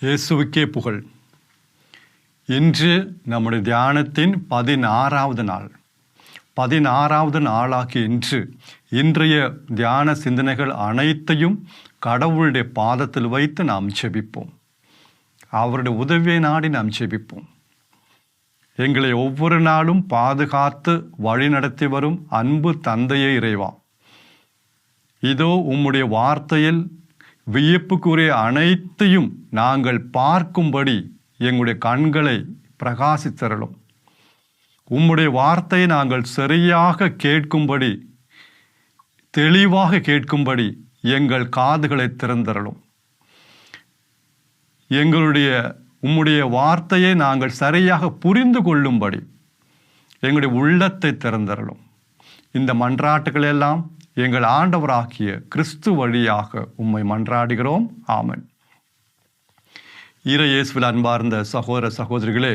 இயேசுவுக்கே புகழ். இன்று நம்முடைய தியானத்தின் 16வது நாள். 16வது நாளாகிய இன்றைய தியான சிந்தனைகள் அனைத்தையும் கடவுளுடைய பாதத்தில் வைத்து நாம் ஜெபிப்போம். அவருடைய உதவியை நாடி நாம் ஜெபிப்போம். எங்களை ஒவ்வொரு நாளும் பாதுகாத்து வழிநடத்தி வரும் அன்பு தந்தையே இறைவா, இதோ உம்முடைய வார்த்தையில் வியப்புக்குரிய அனைத்தையும் நாங்கள் பார்க்கும்படி எங்களுடைய கண்களை பிரகாசித்தருளும். உம்முடைய வார்த்தையை நாங்கள் சரியாக கேட்கும்படி, தெளிவாக கேட்கும்படி எங்கள் காதுகளை திறந்தருளும். உம்முடைய வார்த்தையை நாங்கள் சரியாக புரிந்து கொள்ளும்படி எங்களுடைய உள்ளத்தை திறந்தருளும். இந்த மன்றாட்டுகள் எல்லாம் எங்கள் ஆண்டவராகிய கிறிஸ்து வழியாக உம்மை மன்றாடுகிறோம். ஆமென். இயேசுவில் அன்பார்ந்த சகோதர சகோதரிகளே,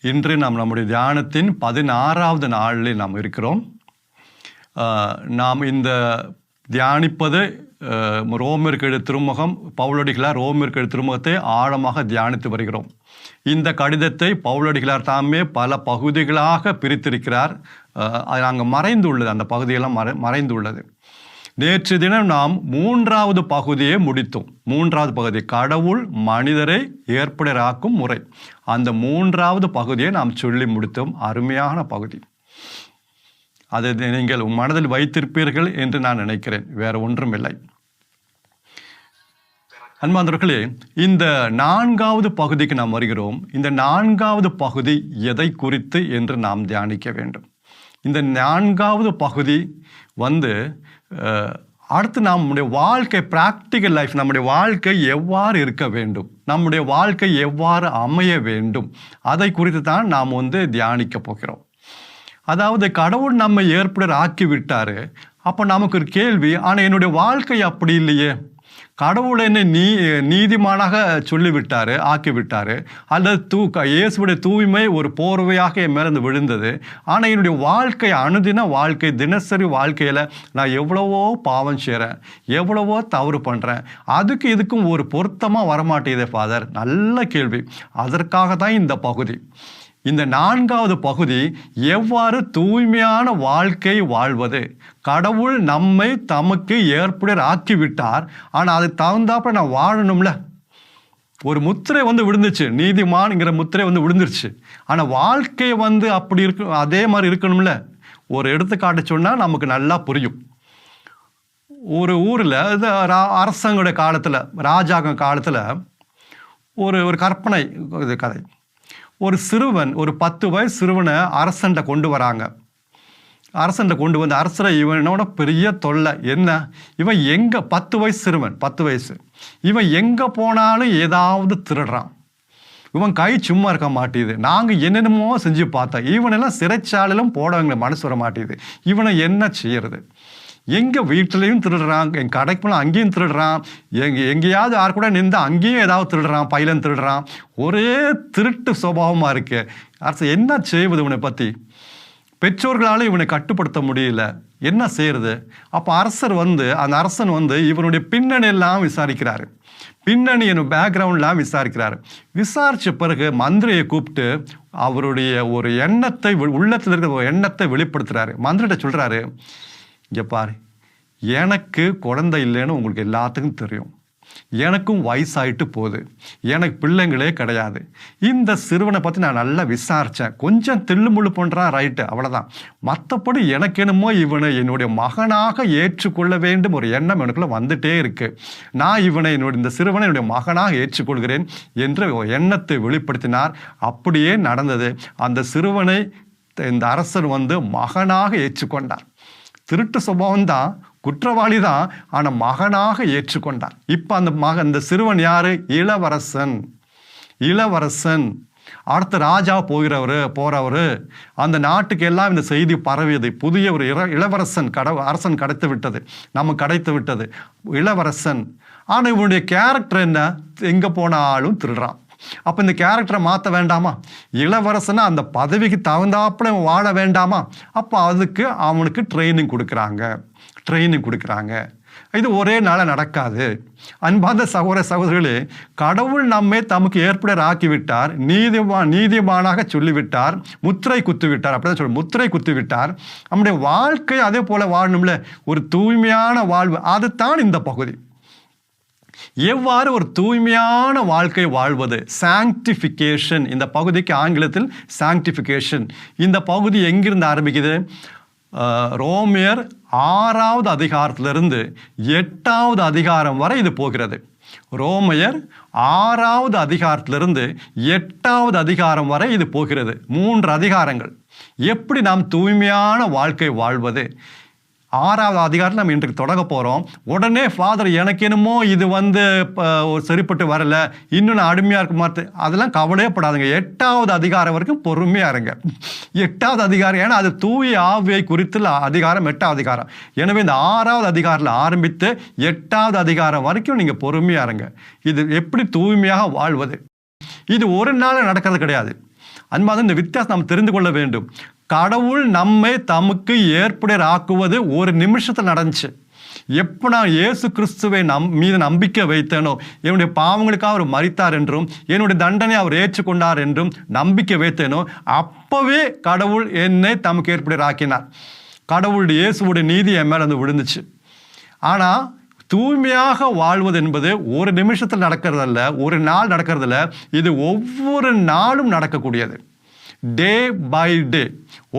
இன்று நாம் நம்முடைய தியானத்தின் 16வது நாளில் நாம் இருக்கிறோம். நாம் இந்த தியானிப்பது ரோமருக்கு எழுதிய திருமுகம், பவுலடிகளார் ரோமருக்கு எழுதிய திருமுகத்தை ஆழமாக தியானித்து வருகிறோம். இந்த கடிதத்தை பவுலடிகளார் தாமே பல பகுதிகளாக பிரித்திருக்கிறார். அது அங்கே மறைந்துள்ளது, அந்த பகுதியெல்லாம் மறைந்துள்ளது. நேற்று தினம் நாம் 3வது பகுதியை முடித்தோம். 3வது பகுதி கடவுள் மனிதரை ஏற்புடையராக்கும் முறை. அந்த 3வது பகுதியை நாம் சொல்லி முடித்தோம். அருமையான பகுதி. அதை நீங்கள் மனதில் வைத்திருப்பீர்கள் என்று நான் நினைக்கிறேன். வேற ஒன்றும் இல்லை. அன்பார்ந்தவர்களே, இந்த 4வது பகுதிக்கு நாம் வருகிறோம். இந்த 4வது பகுதி எதை குறித்து என்று நாம் தியானிக்க வேண்டும். இந்த 4வது பகுதி அடுத்து நம்முடைய வாழ்க்கை, பிராக்டிக்கல் லைஃப், நம்முடைய வாழ்க்கை எவ்வாறு இருக்க வேண்டும், நம்முடைய வாழ்க்கை எவ்வாறு அமைய வேண்டும், அதை குறித்து தான் நாம் தியானிக்க போகிறோம். அதாவது கடவுள் நம்மை ஏற்புடையர் ஆக்கி விட்டாரு. அப்போ நமக்கு ஒரு கேள்வி, ஆனால் என்னுடைய வாழ்க்கை அப்படி இல்லையே. கடவுள் என்னை நீதிமானாக சொல்லிவிட்டாரு, ஆக்கி விட்டாரு. அல்லது இயேசுடைய தூய்மை ஒரு போர்வையாக என் மேலே விழுந்தது. ஆனால் என்னுடைய வாழ்க்கை, அனுதின வாழ்க்கை, தினசரி வாழ்க்கையில் நான் எவ்வளவோ பாவம் செய்கிறேன், எவ்வளவோ தவறு பண்ணுறேன். இதுக்கும் ஒரு பொருத்தமாக வரமாட்டேதே ஃபாதர். நல்ல கேள்வி. அதற்காக தான் இந்த பகுதி. இந்த 4வது பகுதி எவ்வாறு தூய்மையான வாழ்க்கை வாழ்வது. கடவுள் நம்மை தமக்கு ஏற்புடையர் ஆக்கிவிட்டார். ஆனால் அது தகுந்தாப்ப நான் வாழணும்ல. ஒரு முத்திரை விழுந்துச்சு, நீதிமான்ங்கிற முத்திரை விழுந்துருச்சு. ஆனால் வாழ்க்கை அப்படி இருக்கு, அதே மாதிரி இருக்கணும்ல. ஒரு எடுத்துக்காட்டு சொன்னால் நமக்கு நல்லா புரியும். ஒரு ஊரில் அரசங்களுடைய காலத்தில், ராஜாங்க காலத்தில் ஒரு கற்பனை கதை. ஒரு சிறுவன், ஒரு 10 வயசு சிறுவனை அரசன்ட்ட கொண்டு வராங்க. அரசன்ட்ட கொண்டு வந்து, அரசரை இவனோட பெரிய தொல்லை என்ன, இவன் எங்கே, 10 வயசு சிறுவன், 10 வயசு, இவன் எங்கே போனாலும் ஏதாவது திருடுறான். இவன் கை சும்மா இருக்க மாட்டேது. நாங்கள் என்னென்னமோ செஞ்சு பார்த்தோம். இவனெல்லாம் சிறைச்சாலையிலும் போடவங்க மனசு வர மாட்டேது. இவனை என்ன செய்யறது? எங்கே வீட்டிலையும் திருடுறான், என் கடைக்கு போனால் அங்கேயும் திருடுறான், எங்கேயாவது யார் கூட நின்று அங்கேயும் ஏதாவது திருடுறான், பையிலும் திருடுறான். ஒரே திருட்டு சுபாவமாக இருக்கு. அரசு என்ன செய்வது? இவனை பற்றி பெற்றோர்களால் இவனை கட்டுப்படுத்த முடியல. என்ன செய்யறது? அப்போ அந்த அரசன் இவனுடைய பின்னணி எல்லாம் விசாரிக்கிறாரு. பின்னணி பேக்ரவுண்ட்லாம் விசாரிக்கிறாரு. விசாரித்த பிறகு மந்திரியை கூப்பிட்டு அவருடைய ஒரு எண்ணத்தை, உள்ளத்தில் இருக்கிற ஒரு எண்ணத்தை வெளிப்படுத்துறாரு. மந்திரிட்ட சொல்றாரு, இங்கே பாரு, எனக்கு குழந்தை இல்லைன்னு உங்களுக்கு எல்லாத்துக்கும் தெரியும். எனக்கும் வயசாயிட்டு போகுது. எனக்கு பிள்ளைங்களே கிடையாது. இந்த சிறுவனை பற்றி நான் நல்லா விசாரித்தேன். கொஞ்சம் தில்லுமுள்ளு பண்ணுறான், ரைட்டு, அவ்வளோதான். மற்றபடி எனக்கு என்னமோ இவனை என்னுடைய மகனாக ஏற்றுக்கொள்ள வேண்டும் ஒரு எண்ணம் எனக்குள்ள வந்துட்டே இருக்கு. நான் இந்த சிறுவனை என்னுடைய மகனாக ஏற்றுக்கொள்கிறேன் என்று எண்ணத்தை வெளிப்படுத்தினார். அப்படியே நடந்தது. அந்த சிறுவனை இந்த அரசர் மகனாக ஏற்றுக்கொண்டார். திருட்டு சுபாவம் தான், குற்றவாளி தான், ஆனால் மகனாக ஏற்றுக்கொண்டார். இப்போ அந்த சிறுவன் யாரு? இளவரசன். இளவரசன் அடுத்த ராஜா போறவர். அந்த நாட்டுக்கு எல்லாம் இந்த செய்தி பரவியது. புதிய ஒரு இளவரசன் அரசன் கிடைத்து விட்டது, நமக்கு கிடைத்து விட்டது இளவரசன். ஆனால் இவனுடைய கேரக்டர் என்ன? எங்கே போனாலும் திருடுறான். அப்போ இந்த கேரக்டரை மாற்ற வேண்டாமா? இளவரசனா அந்த பதவிக்கு தகுந்தாப்புல வாழ வேண்டாமா? அப்போ அதுக்கு அவனுக்கு ட்ரைனிங் கொடுக்குறாங்க. இது ஒரே நாள நடக்காது. அன்பார்ந்த சகோதர சகோதரிகளே, கடவுள் நம்மை தமக்கு ஏற்புடையர் ஆக்கிவிட்டார், நீதிமானாக சொல்லிவிட்டார், முத்திரை குத்துவிட்டார். அப்படிதான் சொல்ல, முத்திரை குத்துவிட்டார். நம்முடைய வாழ்க்கை அதே போல வாழணும்ல, ஒரு தூய்மையான வாழ்வு. அதுதான் இந்த பகுதி. எவ்வாறு ஒரு தூய்மையான வாழ்க்கை வாழ்வது, சாங்டிஃபிகேஷன். இந்த பகுதிக்கு ஆங்கிலத்தில் சாங்டிஃபிகேஷன். இந்த பகுதி எங்கிருந்து ஆரம்பிக்குது? ரோமியர் 6வது அதிகாரத்திலிருந்து 8வது அதிகாரம் வரை இது போகிறது. ரோமையர் 6வது அதிகாரத்திலிருந்து 8வது அதிகாரம் வரை இது போகிறது. 3 அதிகாரங்கள். எப்படி நாம் தூய்மையான வாழ்க்கை வாழ்வது? 6வது அதிகாரத்தில் நம்ம இன்றைக்கு தொடங்க போகிறோம். உடனே ஃபாதர் எனக்கு என்னமோ இது ஒரு சரிப்பட்டு வரல, இன்னும் நான் அடிமையாக இருக்க மாட்டேன், அதெல்லாம் கவலையப்படாதுங்க. 8வது அதிகாரம் வரைக்கும் பொறுமையாக இருங்க. 8வது அதிகாரம், ஏன்னா அது தூய ஆவியை குறித்து அதிகாரம் 8வது அதிகாரம். எனவே இந்த 6வது அதிகாரத்தில் ஆரம்பித்து 8வது அதிகாரம் வரைக்கும் நீங்கள் பொறுமையாக இருங்க. இது எப்படி தூய்மையாக வாழ்வது? இது ஒரு நாள் நடக்கிறது கிடையாது. அன்பாக இந்த வித்தியாசம் நாம் தெரிந்து கொள்ள வேண்டும். கடவுள் நம்மை தமக்கு ஏற்புடையர் ஆக்குவது ஒரு நிமிஷத்தில் நடந்துச்சு. எப்போ நான் இயேசு கிறிஸ்துவை மீது நம்பிக்கை வைத்தேனோ, என்னுடைய பாவங்களுக்காக அவர் மரித்தார் என்றும் என்னுடைய தண்டனை அவர் ஏற்றுக்கொண்டார் என்றும் நம்பிக்கை வைத்தேனோ, அப்பவே கடவுள் என்னை தமக்கு ஏற்புடையர் ஆக்கினார். கடவுளுடைய இயேசுடைய நீதி என் மேலே வந்து விழுந்துச்சு. ஆனால் தூய்மையாக வாழ்வது என்பது ஒரு நிமிஷத்தில் நடக்கிறதல்ல, ஒரு நாள் நடக்கிறதில்ல. இது ஒவ்வொரு நாளும் நடக்கக்கூடியது. டே பை டே,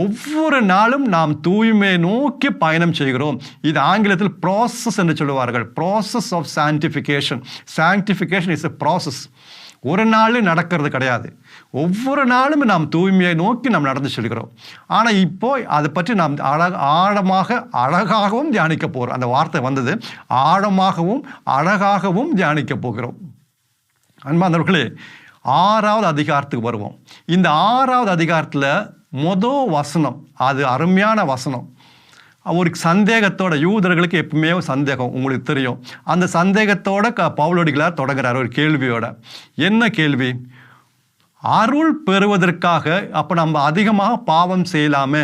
ஒவ்வொரு நாளும் நாம் தூய்மையை நோக்கி பயணம் செய்கிறோம். இது ஆங்கிலத்தில் ப்ராசஸ் என்று சொல்லுவார்கள். Process of sanctification. Sanctification is a process. ஒரு நாள் நடக்கிறது கிடையாது. ஒவ்வொரு நாளும் நாம் தூய்மையை நோக்கி நாம் நடந்து செல்கிறோம். ஆனால் இப்போ அதை பற்றி நாம் அழகாகவும் தியானிக்க போகிறோம். அந்த வார்த்தை வந்தது, ஆழமாகவும் அழகாகவும் தியானிக்க போகிறோம். அன்பார்ந்தவர்களே, 6வது அதிகாரத்துக்கு வருவோம். இந்த 6வது அதிகாரத்தில் முதல் வசனம், அது அருமையான வசனம். ஒரு சந்தேகத்தோட, யூதர்களுக்கு எப்பவுமே சந்தேகம், உங்களுக்கு தெரியும். அந்த சந்தேகத்தோட பவுலடிகளார் தொடங்குறார் ஒரு கேள்வியோட. என்ன கேள்வி? அருள் பெறுவதற்காக அப்போ நம்ம அதிகமாக பாவம் செய்யலாமே,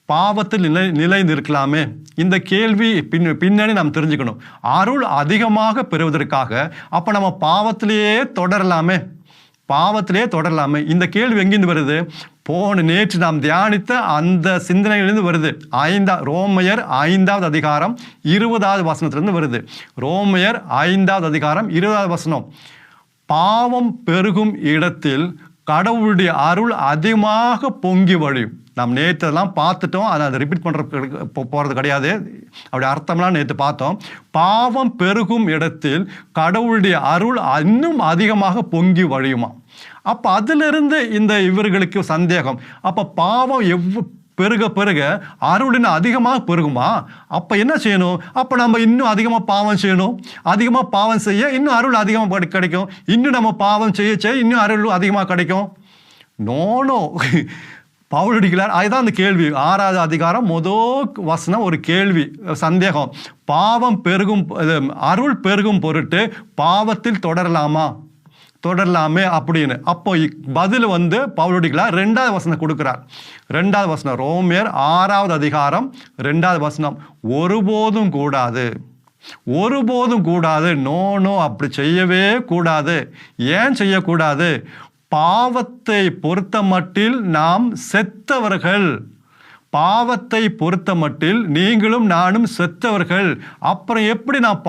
பாவத்தில் நிலைந்து இருக்கலாமே? இந்த கேள்வி பின்னாடி நாம் தெரிஞ்சுக்கணும். அருள் அதிகமாக பெறுவதற்காக அப்போ நம்ம பாவத்திலேயே தொடரலாமே, பாவத்திலே தொடரலாமே? இந்த கேள்வி எங்கிருந்து வருது? நேற்று நாம் தியானித்த அந்த சிந்தனையிலிருந்து வருது. ரோமையர் 5வது அதிகாரம் 20வது வசனத்திலிருந்து வருது. ரோமையர் 5வது அதிகாரம் 20வது வசனம். பாவம் பெருகும் இடத்தில் கடவுளுடைய அருள் அதிகமாக பொங்கி வழியும். நாம் நேற்றெல்லாம் பார்த்துட்டோம், அதை ரிப்பீட் பண்ணுற போகிறது கிடையாது. அப்படி அர்த்தம்லாம் நேற்று பார்த்தோம். பாவம் பெருகும் இடத்தில் கடவுளுடைய அருள் இன்னும் அதிகமாக பொங்கி வழியுமா? அப்போ அதிலிருந்து இவர்களுக்கு சந்தேகம். அப்போ பாவம் பெருக பெருக அருளின் அதிகமாக பெருகுமா? அப்போ என்ன செய்யணும்? அப்போ நம்ம இன்னும் அதிகமாக பாவம் செய்யணும். அதிகமாக பாவம் செய்ய இன்னும் அருள் அதிகமாக கிடைக்கும். இன்னும் நம்ம பாவம் செய்ய இன்னும் அருள் அதிகமாக கிடைக்கும். நோ பவுலடிகளார் அதுதான் அந்த கேள்வி. 6வது அதிகாரம் முதல் வசனம் ஒரு கேள்வி, சந்தேகம். பாவம் பெருகும், அருள் பெருகும் பொருட்டு பாவத்தில் தொடரலாமே அப்படின்னு. அப்போ பதில் பவுலடிகளார் 2வது வசனம் கொடுக்கிறார். 2வது வசனம், ரோமியர் 6வது அதிகாரம் 2வது வசனம். ஒருபோதும் கூடாது, ஒருபோதும் கூடாது. நோ, அப்படி செய்யவே கூடாது. ஏன் செய்யக்கூடாது? பாவத்தை பொறுத்த மட்டில் நாம் செத்தவர்கள். பாவத்தை பொறுத்த மட்டில் நீங்களும் நானும் செத்தவர்கள். அப்புறம் எப்படி நான்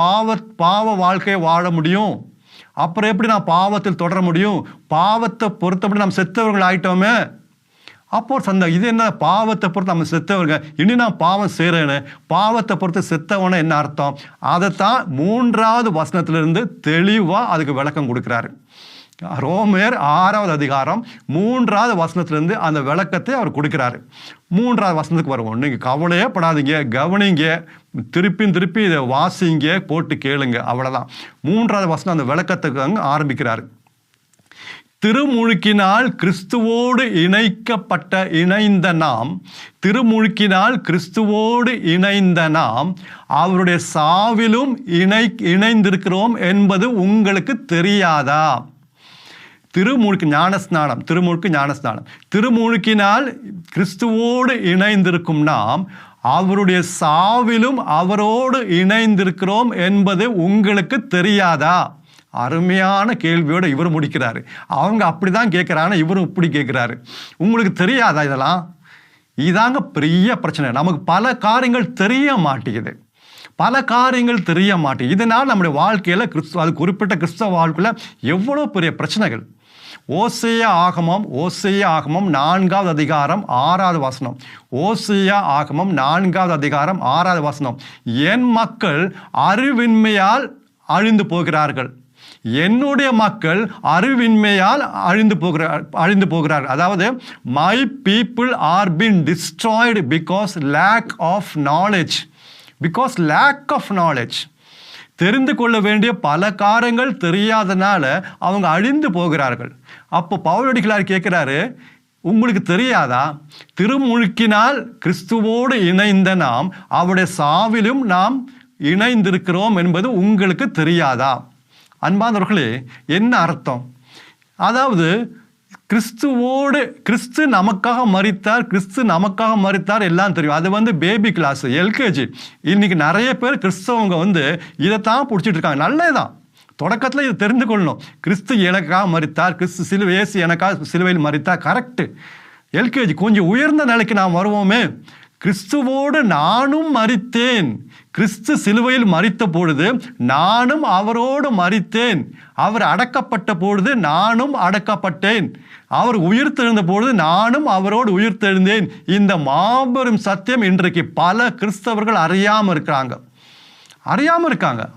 பாவ வாழ்க்கையை வாழ முடியும்? அப்புறம் எப்படி நான் பாவத்தில் தொடர முடியும்? பாவத்தை பொறுத்தபடி நாம் செத்தவர்கள் ஆயிட்டோமே. அப்போ சந்தேகம், இது என்ன? பாவத்தை பொறுத்து நம்ம செத்தவர்கள், இனி நான் பாவம் செய்கிறேன்னு. பாவத்தை பொறுத்து செத்தவன என்ன அர்த்தம்? அதைத்தான் 3வது வசனத்திலிருந்து தெளிவாக அதுக்கு விளக்கம் கொடுக்குறாரு. ரோமையர் 6வது அதிகாரம் 3வது வசனத்திலிருந்து அந்த விளக்கத்தை அவர் கொடுக்கிறாரு. 3வது வசனத்துக்கு வருவோம். நீங்கள் கவலையே படாதீங்க, கவனிங்க, திருப்பி இதை வாசிங்க, போட்டு கேளுங்க, அவ்வளோதான். 3வது வசனம் அந்த விளக்கத்துக்கு ஆரம்பிக்கிறாரு. திருமுழுக்கினால் கிறிஸ்துவோடு இணைந்த நாம் அவருடைய சாவிலும் இணைந்திருக்கிறோம் என்பது உங்களுக்கு தெரியாதா? திருமுழுக்கு ஞானஸ்நானம். திருமுழுக்கினால் கிறிஸ்துவோடு இணைந்திருக்கும் நாம் அவருடைய சாவிலும் அவரோடு இணைந்திருக்கிறோம் என்பது உங்களுக்கு தெரியாதா? அருமையான கேள்வியோடு இவர் முடிக்கிறாரு. அவங்க அப்படிதான் கேட்குறாங்க, இவரும் இப்படி கேட்குறாரு. உங்களுக்கு தெரியாதா இதெல்லாம்? இதாங்க பெரிய பிரச்சனை. நமக்கு பல காரியங்கள் தெரிய மாட்டேங்குது, பல காரியங்கள் தெரிய மாட்டேங்குது. இதனால் நம்முடைய வாழ்க்கையில் அது குறிப்பிட்ட கிறிஸ்தவ வாழ்க்கையில் எவ்வளோ பெரிய பிரச்சனைகள். ஓசேயா ஆகமம் 4வது அதிகாரம் 6வது வசனம். ஓசேயா ஆகமம் 4வது அதிகாரம் 6வது வசனம். என் மக்கள் அறிவின்மையால் அழிந்து போகிறார்கள், என்னுடைய மக்கள் அறிவின்மையால் அழிந்து போகிறார்கள். அதாவது my people are been destroyed because lack of knowledge. Because lack of knowledge. தெரிந்து கொள்ள வேண்டிய பல காரியங்கள் தெரியாதனால அவங்க அழிந்து போகிறார்கள். அப்போ பவுலடிகளார் கேட்கிறாரு, உங்களுக்கு தெரியாதா? திருமுழுக்கினால் கிறிஸ்துவோடு இணைந்த நாம் அவருடைய சாவிலும் நாம் இணைந்திருக்கிறோம் என்பது உங்களுக்கு தெரியாதா? அன்பானவர்களே, என்ன அர்த்தம்? அதாவது கிறிஸ்து நமக்காக மரித்தார் எல்லாம் தெரியும். அது பேபி கிளாஸ், எல்கேஜி. இன்னைக்கு நிறைய பேர் கிறிஸ்தவங்க இதைத்தான் பிடிச்சிட்டு இருக்காங்க. நல்லதுதான், தொடக்கத்தில் இதை தெரிந்து கொள்ளணும். கிறிஸ்து எனக்காக மரித்தார், இயேசு எனக்காக சிலுவையில் மரித்தார், கரெக்டு. எல்கேஜி. கொஞ்சம் உயர்ந்த நிலைக்கு நாம் வருவோமே. கிறிஸ்துவோடு நானும் மரித்தேன். கிறிஸ்து சிலுவையில் மரித்த பொழுது நானும் அவரோடு மரித்தேன். அவர் அடக்கப்பட்ட பொழுது நானும் அடக்கப்பட்டேன். அவர் உயிர்த்தெழுந்த பொழுது நானும் அவரோடு உயிர்த்தெழுந்தேன். இந்த மாபெரும் சத்தியம் இன்றைக்கு பல கிறிஸ்தவர்கள் அறியாமல் இருக்காங்க.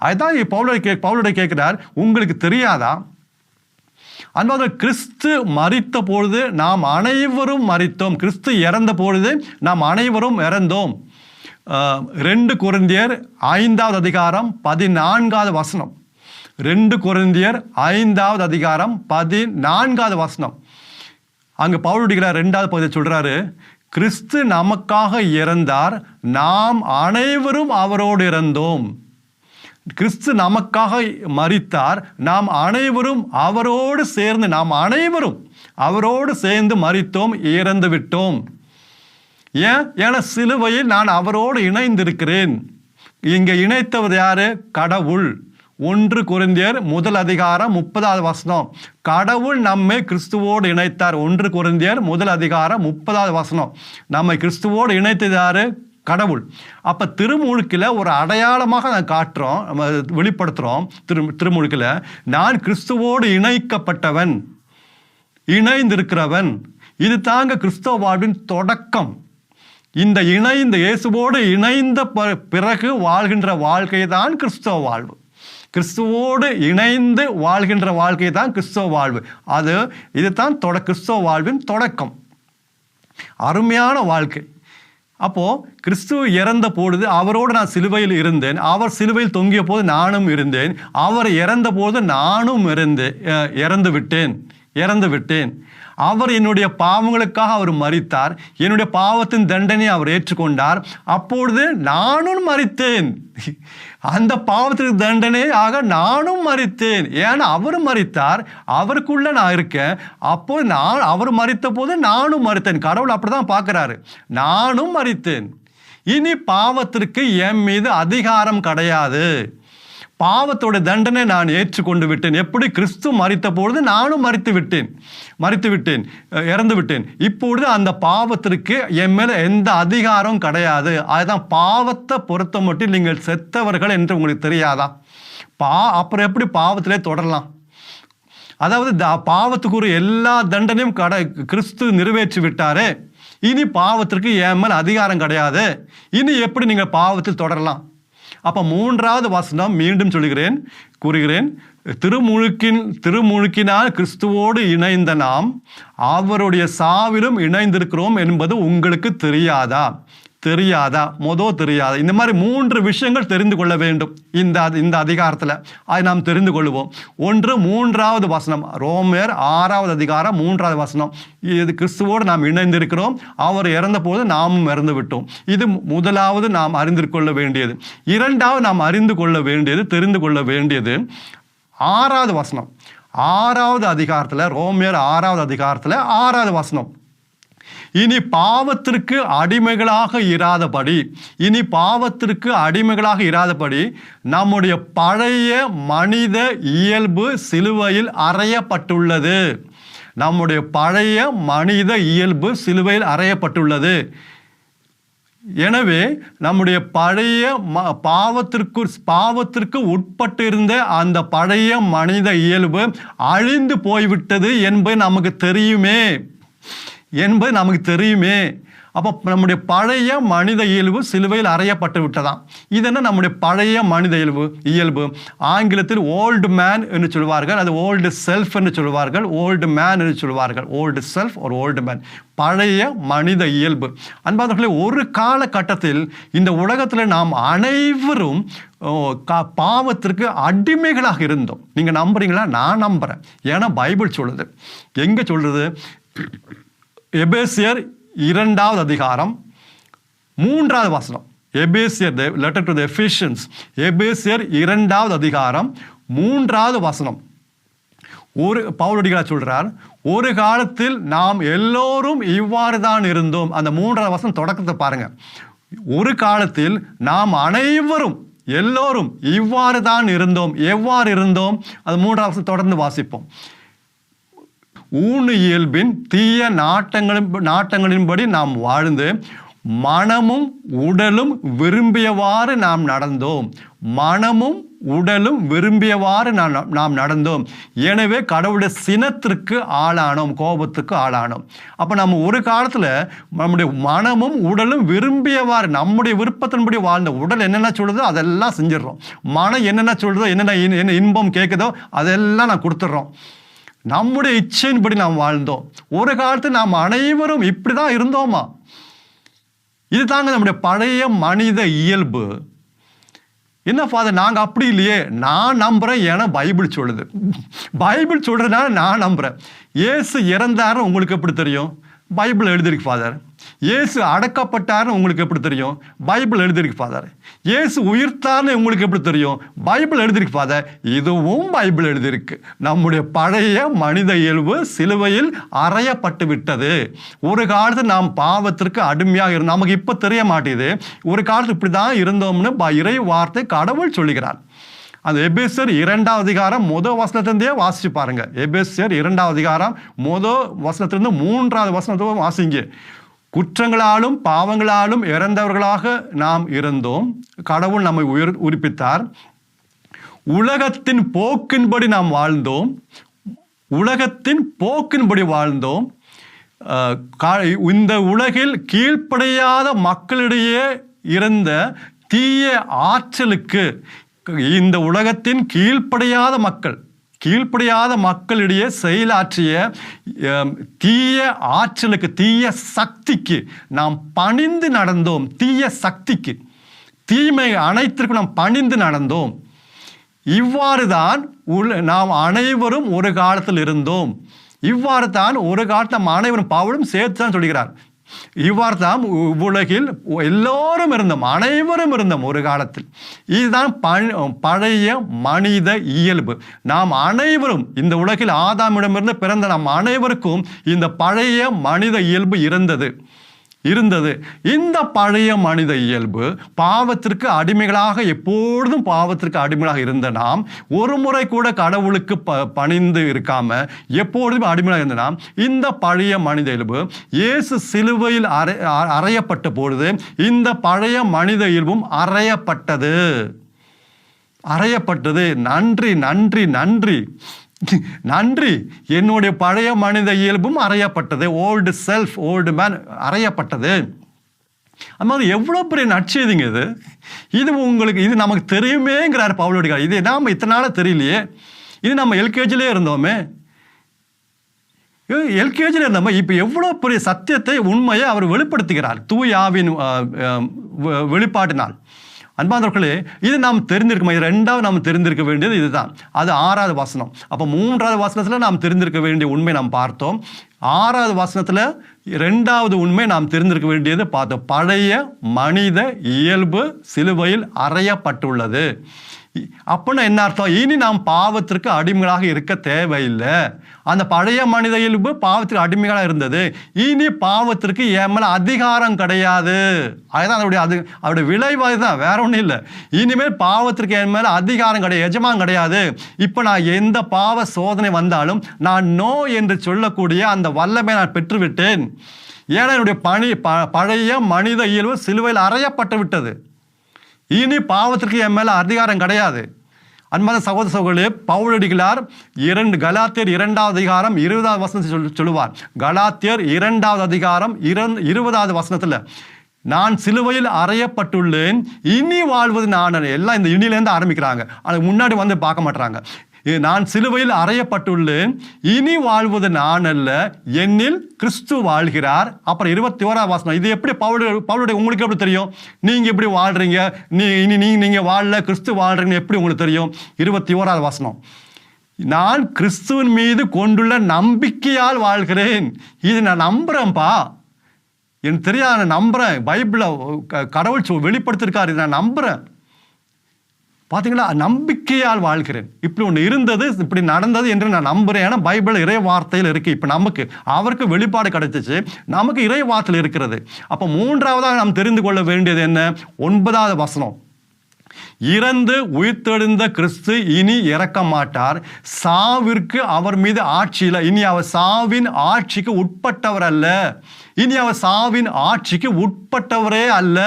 அதுதான் பவுலுடைய கேட்கிறார், உங்களுக்கு தெரியாதா? அன்பாக, கிறிஸ்து மரித்த பொழுது நாம் அனைவரும் மரித்தோம். கிறிஸ்து இறந்த பொழுது நாம் அனைவரும் இறந்தோம். 2 கொரிந்தியர் 5வது அதிகாரம் 14வது வசனம். 2 கொரிந்தியர் 5வது அதிகாரம் 14வது வசனம். அங்கே பவுலடிகளார் 2வது பகுதியை சொல்றாரு, கிறிஸ்து நமக்காக இறந்தார், நாம் அனைவரும் அவரோடு இறந்தோம். கிறிஸ்து நமக்காக மரித்தார், நாம் அனைவரும் அவரோடு சேர்ந்து மரித்தோம், இறந்து விட்டோம். ஏன்னா சிலுவையில் நான் அவரோடு இணைந்திருக்கிறேன். இங்க இணைத்தவர் யாரு? கடவுள். 1 கொரிந்தியர் 1 அதிகாரம் 30வது வசனம். கடவுள் நம்மை கிறிஸ்துவோடு இணைத்தார். 1 கொரிந்தியர் 1 அதிகாரம் 30வது வசனம். நம்மை கிறிஸ்துவோடு இணைத்தது யாரு? கடவுள். அப்போ திருமுழுக்கில் ஒரு அடையாளமாக நான் காட்டுறோம், நம்ம வெளிப்படுத்துகிறோம். திருமுழுக்கில் நான் கிறிஸ்துவோடு இணைக்கப்பட்டவன், இணைந்திருக்கிறவன். இது தாங்க கிறிஸ்தவ வாழ்வின் தொடக்கம். இந்த இயேசுவோடு இணைந்த பிறகு வாழ்கின்ற வாழ்க்கை தான் கிறிஸ்தவ வாழ்வு. கிறிஸ்துவோடு இணைந்து வாழ்கின்ற வாழ்க்கை தான் கிறிஸ்தவ வாழ்வு. இதுதான் கிறிஸ்தவ வாழ்வின் தொடக்கம். அருமையான வாழ்க்கை. அப்போது கிறிஸ்து இறந்த பொழுது அவரோடு நான் சிலுவையில் இருந்தேன். அவர் சிலுவையில் தொங்கிய போது நானும் இருந்தேன். அவர் இறந்த போது நானும் இறந்து விட்டேன். அவர் என்னுடைய பாவங்களுக்காக அவர் மரித்தார். என்னுடைய பாவத்தின் தண்டனை அவர் ஏற்றுக்கொண்டார். அப்பொழுது நானும் மரித்தேன். அந்த பாவத்திற்கு தண்டனையாக நானும் மரித்தேன். ஏன்னா அவர் மரித்தார், அவருக்குள்ள நான் இருக்கேன். அப்போ அவர் மரித்த போது நானும் மரித்தேன். கடவுள் அப்படிதான் பார்க்கிறாரு. நானும் மரித்தேன். இனி பாவத்திற்கு என் மீது அதிகாரம் கிடையாது. பாவத்தோட தண்டனை நான் ஏற்றுக்கொண்டு விட்டேன். எப்படி? கிறிஸ்து மரித்த பொழுது நானும் இறந்து விட்டேன். இப்பொழுது அந்த பாவத்திற்கு என் மேல எந்த அதிகாரம் கிடையாது. அதுதான் பாவத்தை பொறுத்த மட்டும் நீங்கள் செத்தவர்கள் என்று உங்களுக்கு தெரியாதா? அப்புறம் எப்படி பாவத்திலே தொடரலாம்? அதாவது பாவத்துக்குரிய எல்லா தண்டனையும் கிறிஸ்து நிறைவேற்றி விட்டாரே. இனி பாவத்திற்கு என் மேல் அதிகாரம் கிடையாது. இனி எப்படி நீங்கள் பாவத்தில் தொடரலாம்? அப்போ 3வது வசனம் மீண்டும் கூறுகிறேன். திருமுழுக்கினால் கிறிஸ்துவோடு இணைந்த நாம் அவருடைய சாவிலும் இணைந்திருக்கிறோம் என்பது உங்களுக்கு தெரியாதா? தெரியாதா? இந்த மாதிரி 3 விஷயங்கள் தெரிந்து கொள்ள வேண்டும் இந்த அதிகாரத்தில். அதை நாம் தெரிந்து கொள்வோம். 3வது வசனம், ரோமர் 6வது அதிகாரம் 3வது வசனம். இது கிறிஸ்துவோடு நாம் இணைந்திருக்கிறோம், அவர் இறந்த போது நாமும் இறந்து விட்டோம். இது முதலாவது நாம் அறிந்து கொள்ள வேண்டியது. 2வது நாம் தெரிந்து கொள்ள வேண்டியது 6வது வசனம். 6வது அதிகாரத்தில், ரோமர் 6வது அதிகாரத்தில் 6வது வசனம். இனி பாவத்திற்கு அடிமைகளாக இராதபடி நம்முடைய பழைய மனித இயல்பு சிலுவையில் அறையப்பட்டுள்ளது. நம்முடைய பழைய மனித இயல்பு சிலுவையில் அறையப்பட்டுள்ளது. எனவே நம்முடைய பழைய பாவத்திற்கு உட்பட்டு இருந்த அந்த பழைய மனித இயல்பு அழிந்து போய்விட்டது என்பது நமக்கு தெரியுமே. அப்போ நம்முடைய பழைய மனித இயல்பு சிலுவையில் அறையப்பட்டு விட்டதாம். இது என்ன நம்முடைய பழைய மனித இயல்பு? ஆங்கிலத்தில் ஓல்டு மேன் என்று சொல்வார்கள், அது ஓல்டு செல்ஃப் என்று சொல்வார்கள், ஓல்டு மேன் என்று சொல்வார்கள். ஓல்டு செல்ஃப் ஒரு ஓல்டு மேன், பழைய மனித இயல்பு. அன்பானவர்களே, ஒரு காலகட்டத்தில் இந்த உலகத்தில் நாம் அனைவரும் பாவத்திற்கு அடிமைகளாக இருந்தோம். நீங்கள் நம்புறீங்களா? நான் நம்புறேன். ஏன்னா பைபிள் சொல்லுது. எங்க சொல்றது? எபேசியர் 2வது அதிகாரம் 3வது வசனம். எபேசியர் லெட்டர் டு தி எபேசியன்ஸ், எபேசியர் 2வது அதிகாரம் 3வது வசனம். பவுலடிகளார் சொல்றார், ஒரு காலத்தில் நாம் எல்லோரும் இவ்வாறு தான் இருந்தோம். அந்த 3வது வசனம் தொடக்கத்தை பாருங்க. ஒரு காலத்தில் நாம் அனைவரும் எல்லோரும் இவ்வாறு தான் இருந்தோம். எவ்வாறு இருந்தோம்? அது 3வது வசனம் தொடர்ந்து வாசிப்போம். ஊனு இயல்பின் தீய நாட்டங்களின்படி நாம் வாழ்ந்து மனமும் உடலும் விரும்பியவாறு நாம் நடந்தோம். நாம் நடந்தோம். எனவே கடவுளுடைய சினத்திற்கு ஆளானோம், கோபத்துக்கு ஆளானோம். அப்போ நம்ம ஒரு காலத்தில் நம்முடைய மனமும் உடலும் விரும்பியவாறு, நம்முடைய விருப்பத்தின்படி வாழ்ந்த. உடல் என்னென்ன சொல்லுதோ அதெல்லாம் செஞ்சிடறோம். மனம் என்னென்ன சொல்லுதோ, என்னென்ன இன்பம் கேட்குதோ அதெல்லாம் நான் கொடுத்துட்றோம். நம்முடைய இச்சையின்படி நாம் வாழ்ந்தோம். ஒரு காலத்தில் நாம் அனைவரும் இப்படிதான் இருந்தோமா? இதுதாங்க நம்முடைய பழைய மனித இயல்பு. என்ன ஃபாதர், நாங்கள் அப்படி இல்லையே. நான் நம்புறேன், ஏன்னா பைபிள் சொல்லுது. பைபிள் சொல்றதுனால நான் நம்புறேன். இயேசு இறந்தாருன்னு உங்களுக்கு எப்படி தெரியும்? பைபிள் எழுதிருக்கு ஃபாதர். இயேசு அடக்கப்பட்டார்னு உங்களுக்கு எப்படி தெரியும்? பைபிள் எழுதிருக்கு ஃபாதர். இயேசு உயிர்த்தார்னு உங்களுக்கு எப்படி தெரியும்? பைபிள் எழுதிருக்கு ஃபாதர். இதுவும் பைபிள் எழுதிருக்கு. நம்முடைய பழைய மனித இயல்பு சிலுவையில் அறையப்பட்டு விட்டது. ஒரு காலத்தில் நாம் பாவத்திற்கு அடிமையாக இருந்தோம். நமக்கு இப்போ தெரிய மாட்டேது. ஒரு காலத்தில் இப்படி தான் இருந்தோம்னு இறை வார்த்தை கடவுள் சொல்லுகிறார். அந்த எபேசியர் 2வது அதிகாரம் முதல் வசனத்திலிருந்தே வாசிச்சு பாருங்க. எபேசியர் 2வது அதிகாரம் முதல் வசனத்திலிருந்து 3வது வசனத்தை வாசிங்க. குற்றங்களாலும் பாவங்களாலும் இறந்தவர்களாக நாம் இருந்தோம். கடவுள் நம்மை உயிர்ப்பித்தார். உலகத்தின் போக்கின்படி நாம் வாழ்ந்தோம். இந்த உலகில் கீழ்ப்படியாத மக்களிடையே இருந்த தீய ஆற்றலுக்கு, இந்த உலகத்தின் கீழ்ப்படியாத மக்களிடையே செயலாற்றிய தீய ஆற்றலுக்கு, தீய சக்திக்கு நாம் பணிந்து நடந்தோம். தீய சக்திக்கு, தீமை அனைத்திற்கும் நாம் பணிந்து நடந்தோம். இவ்வாறு தான் நாம் அனைவரும் ஒரு காலத்தில் இருந்தோம். இவ்வாறு தான் ஒரு காலத்தில் நாம் அனைவரும், பவுலும் சேர்த்து தான் சொல்கிறார். இவ்வாறு தான் உலகில் எல்லோரும் இருந்தோம், அனைவரும் இருந்தோம் ஒரு காலத்தில். இதுதான் பழைய மனித இயல்பு. நாம் அனைவரும் இந்த உலகில் ஆதாமிடமிருந்து பிறந்த நாம் அனைவருக்கும் இந்த பழைய மனித இயல்பு இருந்தது. இந்த பழைய மனித இயல்பு பாவத்திற்கு அடிமைகளாக, எப்பொழுதும் பாவத்திற்கு அடிமைகளாக இருந்த நாம், ஒரு முறை கூட கடவுளுக்கு பணிந்து இருக்காம எப்பொழுதும் அடிமையாக இருந்த நாம், இந்த பழைய மனித இயல்பு இயேசு சிலுவையில் அறையப்பட்ட பொழுது இந்த பழைய மனித இயல்பும் அறையப்பட்டது. நன்றி நன்றி நன்றி நன்றி. என்னுடைய பழைய மனித இயல்பும் அறையப்பட்டது. ஓல்டு செல்ஃப், ஓல்டு மேன் அறையப்பட்டது. அது மாதிரி எவ்வளோ பெரிய நற்செய்திங்க இது. இது நமக்கு தெரியுமேங்கிறார் பவுலடிகளார். இது நாம இத்தனை நாளாக தெரியலையே. இது நம்ம எல்கேஜிலே இருந்தோமே. இப்போ எவ்வளோ பெரிய சத்தியத்தை, உண்மையை அவர் வெளிப்படுத்துகிறார் தூய ஆவியின் வெளிப்பாட்டினால். அன்பானவர்களே, இது நாம் தெரிந்திருக்குமா? இது 2வது நாம் தெரிந்திருக்க வேண்டியது இதுதான். அது 6வது வசனம். அப்போ 3வது வசனத்தில் நாம் தெரிந்திருக்க வேண்டிய உண்மை நாம் பார்த்தோம். 6வது வசனத்தில் 2வது உண்மை நாம் தெரிந்திருக்க வேண்டியது பார்த்தோம். பழைய மனித இயல்பு சிலுவையில் அறையப்பட்டுள்ளது. அப்படின்னா என்ன அர்த்தம்? இனி நாம் பாவத்திற்கு அடிமைகளாக இருக்க தேவையில்லை. அந்த பழைய மனித இயல்பு பாவத்திற்கு அடிமைகளாக இருந்தது. இனி பாவத்திற்கு என் மேல அதிகாரம் கிடையாது. அதுதான் அதோடைய விளைவு தான், வேற ஒன்றும் இல்லை. இனிமேல் பாவத்திற்கு என் மேல அதிகாரம் கிடையாது, எஜமான் கிடையாது. இப்போ நான் எந்த பாவ சோதனை வந்தாலும் நான் நோ என்று சொல்லக்கூடிய அந்த வல்லமை நான் பெற்றுவிட்டேன். ஏன்னா என்னுடைய பழைய மனித இயல்பு சிலுவையில் அறையப்பட்டு விட்டது. இனி பாவத்திற்கு என் மேல அதிகாரம் கிடையாது. அன்பான சகோதர சகோதரிகளே, பவுலடிகளார் கலாத்தியர் 2வது அதிகாரம் 20வது வசனத்தை சொல்லுவார். கலாத்தியர் 2வது அதிகாரம் 20வது வசனத்துல, நான் சிலுவையில் அறையப்பட்டுள்ளேன், இனி வாழ்வது நான். எல்லாம் இந்த இனிலேருந்து ஆரம்பிக்கிறாங்க, அதுக்கு முன்னாடி வந்து பார்க்க மாட்டாங்க. நான் சிலுவையில் அறையப்பட்டுள்ளேன், இனி வாழ்வது நான் அல்ல, என்னில் கிறிஸ்து வாழ்கிறார். அப்புறம் 21வது வசனம். இது எப்படி பவுலுடைய உங்களுக்கு எப்படி தெரியும்? நீங்க எப்படி வாழ்றீங்க, நீங்க வாழல, கிறிஸ்து வாழ்றீங்க எப்படி உங்களுக்கு தெரியும்? 21வது வசனம். நான் கிறிஸ்துவின் மீது கொண்டுள்ள நம்பிக்கையால் வாழ்கிறேன். இது நான் நம்புறேன்ப்பா, எனக்கு தெரியாது, நான் நம்புறேன். பைபிளில் கடவுள் வெளிப்படுத்திருக்காரு, இதை நான் நம்புறேன். பார்த்தீங்களா? நம்பிக்கையால் வாழ்கிறேன். இப்படி ஒன்று இருந்தது, இப்படி நடந்தது என்று நான் நம்புறேன். ஏன்னா பைபிள் இறை வார்த்தையில் இருக்கு. இப்போ நமக்கு அவருக்கு வெளிப்பாடு கிடைச்சிச்சு, நமக்கு இறை வார்த்தையில் இருக்கிறது. அப்போ மூன்றாவதாக நாம் தெரிந்து கொள்ள வேண்டியது என்ன? 9வது வசனம். இறந்து உயிர்த்தெழுந்த கிறிஸ்து இனி இறக்க மாட்டார், சாவிற்கு அவர் மீது ஆட்சி இல்லை. இனி அவர் சாவின் ஆட்சிக்கு உட்பட்டவர் அல்ல. இனி அவர் சாவின் ஆட்சிக்கு உட்பட்டவரே அல்ல.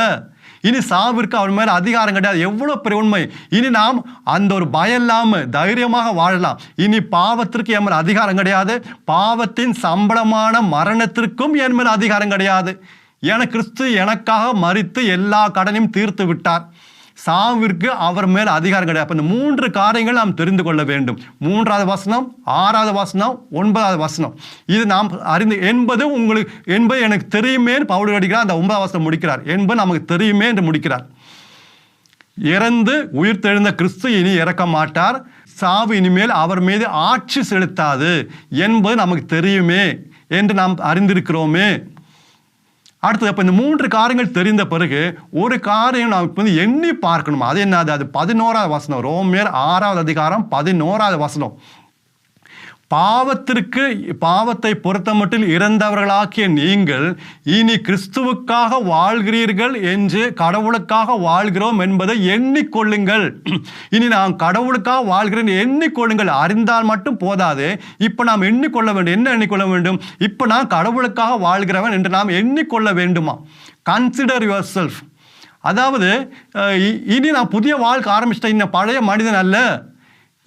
இனி சாவிற்கு அவர் மேல அதிகாரம் கிடையாது. எவ்வளவு பெரிய உண்மை! இனி நாம் அந்த ஒரு பயம் இல்லாம தைரியமாக வாழலாம். இனி பாவத்திற்கு என் மேல அதிகாரம் கிடையாது, பாவத்தின் சம்பளமான மரணத்திற்கும் என் மேல அதிகாரம் கிடையாது. என கிறிஸ்து எனக்காக மரித்து எல்லா கடனையும் தீர்த்து விட்டார். சாவிற்கு அவர் மேல் அதிகாரம் கிடையாது. இந்த 3 காரியங்கள் நாம் தெரிந்து கொள்ள வேண்டும். 3வது வசனம், 6வது வசனம், 9வது வசனம். இது நாம் அறிந்து என்பது எனக்கு தெரியுமே பவுல் அடிக்கிறார். அந்த 9வது வசனம் முடிக்கிறார். என்பது நமக்கு தெரியுமே என்று முடிக்கிறார். இறந்து உயிர்த்தெழுந்த கிறிஸ்து இனி இறக்க மாட்டார், சாவு இனிமேல் அவர் மீது ஆட்சி செலுத்தாது என்பது நமக்கு தெரியுமே என்று நாம் அறிந்திருக்கிறோமே. அடுத்தது, அப்போ இந்த 3 காரியங்கள் தெரிந்த பிறகு ஒரு காரியம் நாம் இப்போ எண்ணி பார்க்கணும். அது என்னது? அது 11வது வசனம். ரோமியர் 6வது அதிகாரம் 11வது வசனம். பாவத்தை பொறுத்தமட்டில் இறந்தவர்களாக்கிய நீங்கள் இனி கிறிஸ்துவுக்காக வாழ்கிறீர்கள் என்று கடவுளுக்காக வாழ்கிறோம் என்பதை எண்ணிக்கொள்ளுங்கள். இனி நாம் கடவுளுக்காக வாழ்கிறேன் எண்ணிக்கொள்ளுங்கள். அறிந்தால் மட்டும் போதாது, இப்போ நாம் எண்ணிக்கொள்ள வேண்டும். என்ன எண்ணிக்கொள்ள வேண்டும்? இப்போ நான் கடவுளுக்காக வாழ்கிறவன் என்று நாம் எண்ணிக்கொள்ள வேண்டுமா? Consider your self. அதாவது இனி நான் புதிய வாழ்க்கை ஆரம்பிச்சிட்டேன், இன்னும் பழைய மனிதன் அல்ல.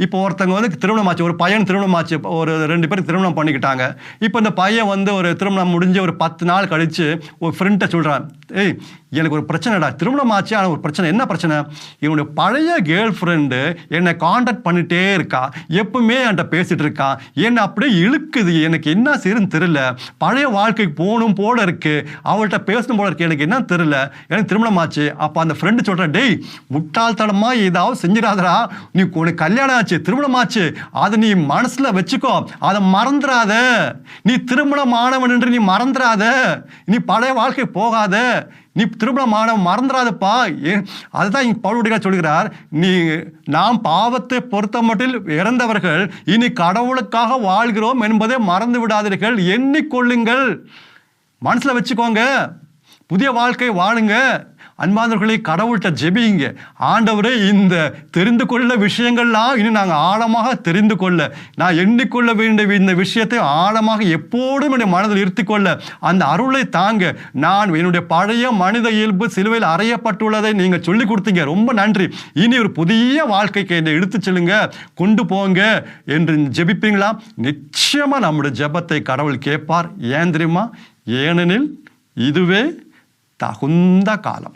இப்போ ஒருத்தங்க வந்து திருமணம் ஆச்சு, ஒரு பையன் திருமணம் ஆச்சு, ஒரு 2 பேர் திருமணம் பண்ணிக்கிட்டாங்க. இப்போ இந்த பையன் வந்து ஒரு திருமணம் முடிஞ்சு ஒரு 10 நாள் கழித்து ஒரு ஃப்ரெண்ட்டை சொல்கிறான், ஏய் எனக்கு ஒரு பிரச்சனைடா, திருமணம் ஆச்சு, ஆனால் ஒரு பிரச்சனை. என்ன பிரச்சனை? இவனுடைய பழைய கேர்ள் ஃப்ரெண்டு என்னை காண்டாக்ட் பண்ணிகிட்டே இருக்கா, எப்பவுமே என்கிட்ட பேசிகிட்டு இருக்கான், என்னை அப்படியே இழுக்குது, எனக்கு என்ன செய்யுதுன்னு தெரியல, பழைய வாழ்க்கைக்கு போகணும் போல இருக்குது, அவள்கிட்ட பேசணும் போல இருக்குது, எனக்கு என்ன தெரியல, எனக்கு திருமணம் ஆச்சு. அப்போ அந்த ஃப்ரெண்டு சொல்கிறேன், டேய் முட்டாள்தனமாக ஏதாவது செஞ்சிடாதடா, நீ உனக்கு கல்யாணம் ஆச்சு, திருமணம் ஆச்சு, அதை நீ மனசில் வச்சுக்கோ, அதை மறந்துடாத, நீ திருமணம் ஆனவன் என்று நீ மறந்துடாத, நீ பழைய வாழ்க்கை போகாத, நீ திருமணமான மறந்துடாதப்பா. அதுதான் இங்கே பவுல் சொல்கிறார், நாம் பாவத்தை பொறுத்த மட்டில் இறந்தவர்கள் இனி கடவுளுக்காக வாழ்கிறோம் என்பதை மறந்து விடாதீர்கள், எண்ணிக்கொள்ளுங்கள், மனசில் வச்சுக்கோங்க, புதிய வாழ்க்கை வாழுங்க. அன்பானவர்களை, கடவுள்கிட்ட ஜெபிங்க, ஆண்டவரே இந்த தெரிந்து கொள்ள விஷயங்கள்லாம் இனி நாங்கள் ஆழமாக தெரிந்து கொள்ள, நான் எண்ணிக்கொள்ள வேண்டிய இந்த விஷயத்தை ஆழமாக எப்போதும் என்னுடைய மனதில் இருத்திக்கொள்ள அந்த அருளை தாங்க. நான் என்னுடைய பழைய மனித இயல்பு சிலுவையில் அறையப்பட்டுள்ளதை நீங்கள் சொல்லி கொடுத்தீங்க, ரொம்ப நன்றி. இனி ஒரு புதிய வாழ்க்கைக்கு என்னை எடுத்து செல்லுங்க, கொண்டு போங்க என்று ஜெபிப்பீங்களா? நிச்சயமாக நம்முடைய ஜெபத்தை கடவுள் கேட்பார். ஏன் தெரியுமா? ஏனெனில் இதுவே தகுந்த காலம்.